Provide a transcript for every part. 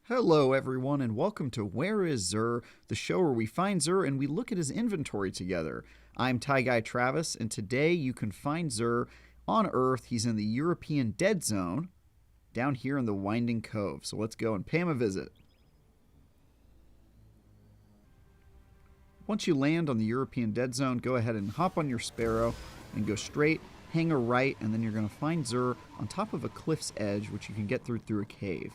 Hello, everyone, and welcome to Where is Xur, the show where we find Xur and we look at his inventory together. I'm Ty Guy Travis, and today you can find Xur on Earth. He's in the European Dead Zone, down here in the Winding Cove. So let's go and pay him a visit. Once you land on the European Dead Zone, go ahead and hop on your Sparrow and go straight, hang a right, and then you're going to find Xur on top of a cliff's edge, which you can get through a cave.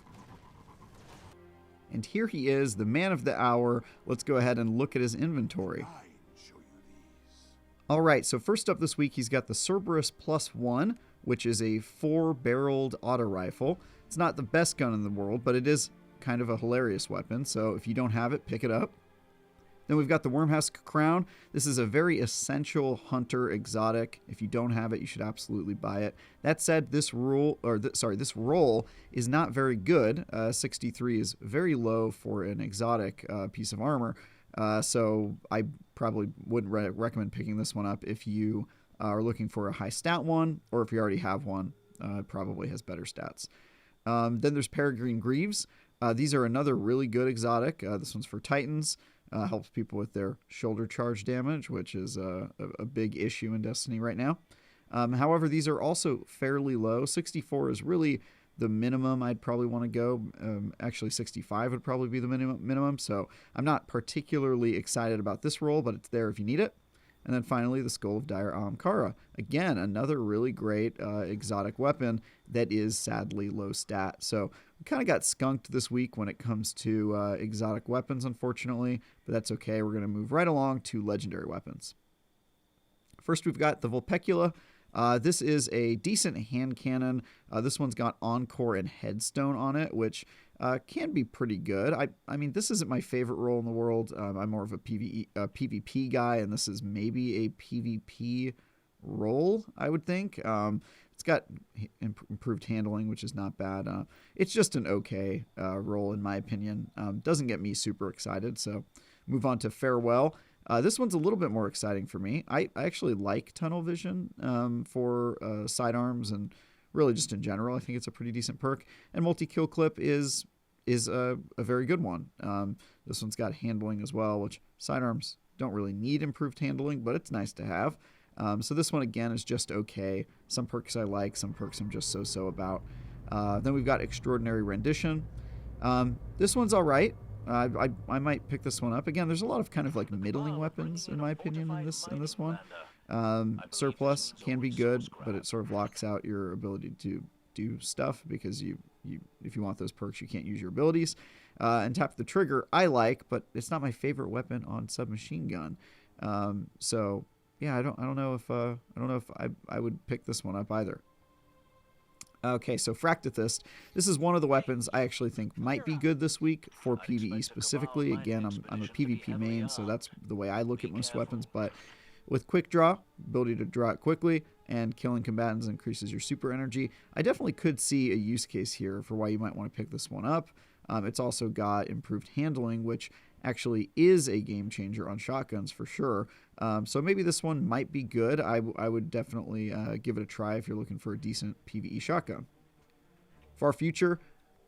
And here he is, the man of the hour. Let's go ahead and look at his inventory. Alright, so first up this week, he's got the Cerberus +1, which is a 4-barreled auto rifle. It's not the best gun in the world, but it is kind of a hilarious weapon, so if you don't have it, pick it up. Then we've got the Wormhusk Crown. This is a very essential hunter exotic. If you don't have it, you should absolutely buy it. That said, this roll is not very good. 63 is very low for an exotic piece of armor. So I probably wouldn't recommend picking this one up if you are looking for a high stat one, or if you already have one, it probably has better stats. Then there's Peregrine Greaves. These are another really good exotic. This one's for Titans. Helps people with their shoulder charge damage, which is a big issue in Destiny right now. However, these are also fairly low. 64 is really the minimum I'd probably want to go. Actually, 65 would probably be the minimum. So I'm not particularly excited about this roll, but it's there if you need it. And then finally, the Skull of Dire Ahamkara. Again, another really great exotic weapon that is sadly low stat. So we kind of got skunked this week when it comes to exotic weapons, unfortunately. But that's okay. We're going to move right along to legendary weapons. First, we've got the Vulpecula. This is a decent hand cannon. This one's got Encore and Headstone on it, which can be pretty good. I mean, this isn't my favorite role in the world. I'm more of a PvP guy, and this is maybe a PvP role, I would think. It's got improved handling, which is not bad. It's just an okay role, in my opinion. Doesn't get me super excited, so move on to Farewell. This one's a little bit more exciting for me. I actually like tunnel vision for sidearms and really just in general. I think it's a pretty decent perk. And multi-kill clip is a very good one. This one's got handling as well, which sidearms don't really need improved handling, but it's nice to have. So this one, again, is just okay. Some perks I like, some perks I'm just so-so about. Then we've got Extraordinary Rendition. This one's all right. I might pick this one up. Again, there's a lot of kind of like middling weapons, in my opinion, in this one. Surplus can be good, but it sort of locks out your ability to do stuff because if you want those perks, you can't use your abilities. And Tap the Trigger, I like, but it's not my favorite weapon on submachine gun. So yeah, I don't know if I would pick this one up either. Okay, so Fractithist. This is one of the weapons I actually think might be good this week for PvE specifically. Again, I'm a PvP main, so that's the way I look at most weapons. But with Quick Draw, ability to draw it quickly, and killing combatants increases your super energy, I definitely could see a use case here for why you might want to pick this one up. It's also got improved handling, which actually is a game changer on shotguns for sure. So maybe this one might be good. I would definitely give it a try if you're looking for a decent PvE shotgun. Far Future,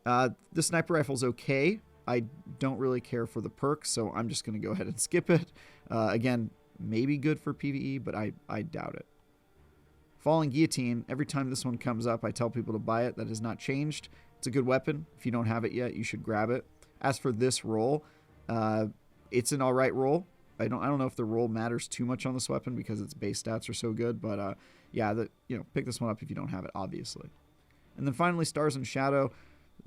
the sniper rifle's okay. I don't really care for the perks, so I'm just going to go ahead and skip it. Again, maybe good for PvE, but I doubt it. Falling Guillotine, every time this one comes up, I tell people to buy it. That has not changed. It's a good weapon. If you don't have it yet, you should grab it. As for this roll, it's an alright roll. I don't know if the roll matters too much on this weapon because its base stats are so good, but yeah, pick this one up if you don't have it, obviously. And then finally, Stars and Shadow.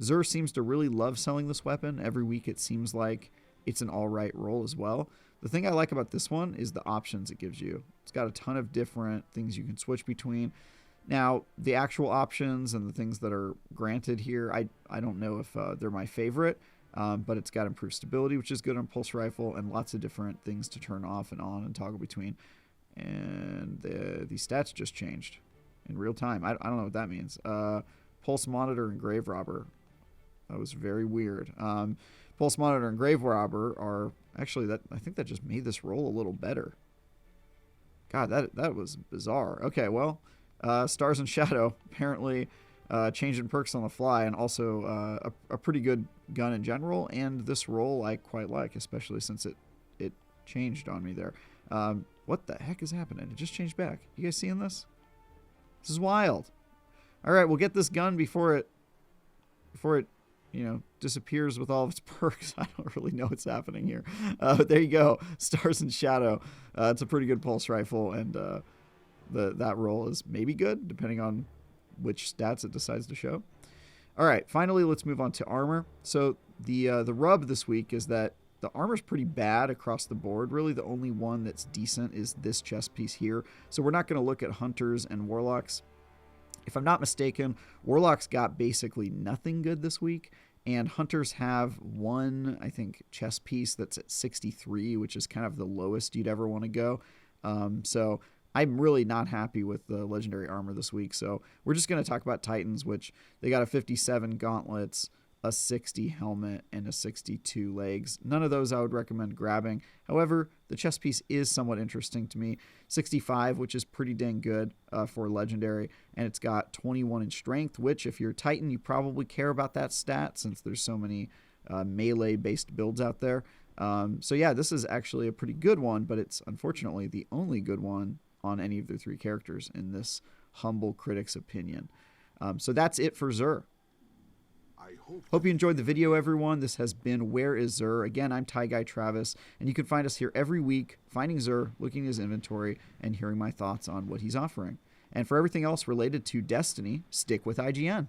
Xur seems to really love selling this weapon. Every week it seems like it's an alright roll as well. The thing I like about this one is the options it gives you. It's got a ton of different things you can switch between. Now, the actual options and the things that are granted here, I don't know if they're my favorite. But it's got improved stability, which is good on Pulse Rifle, and lots of different things to turn off and on and toggle between. And the stats just changed in real time. I don't know what that means. Pulse Monitor and Grave Robber. That was very weird. Pulse Monitor and Grave Robber are actually I think that just made this roll a little better. God, that was bizarre. Okay, well, Stars and Shadow apparently changing perks on the fly, and also a pretty good gun in general. And this roll I quite like, especially since it changed on me there. What the heck is happening? It just changed back. You guys seeing this? This is wild. All right, we'll get this gun before it disappears with all of its perks. I don't really know what's happening here. But there you go. Stars and Shadow. It's a pretty good pulse rifle, and that roll is maybe good, depending on which stats it decides to show. All right, finally, let's move on to armor. So the rub this week is that the armor's pretty bad across the board. Really, the only one that's decent is this chest piece here. So we're not going to look at Hunters and Warlocks. If I'm not mistaken, Warlocks got basically nothing good this week, and Hunters have one, I think, chest piece that's at 63, which is kind of the lowest you'd ever want to go. So I'm really not happy with the legendary armor this week. So we're just going to talk about Titans, which they got a 57 gauntlets, a 60 helmet, and a 62 legs. None of those I would recommend grabbing. However, the chest piece is somewhat interesting to me. 65, which is pretty dang good for legendary, and it's got 21 in strength, which if you're Titan, you probably care about that stat since there's so many melee-based builds out there. So yeah, this is actually a pretty good one, but it's unfortunately the only good one on any of their three characters in this humble critic's opinion. So that's it for Xur. Hope you enjoyed the video, everyone. This has been Where is Xur? Again, I'm Ty Guy Travis, and you can find us here every week, finding Xur, looking at his inventory, and hearing my thoughts on what he's offering. And for everything else related to Destiny, stick with IGN.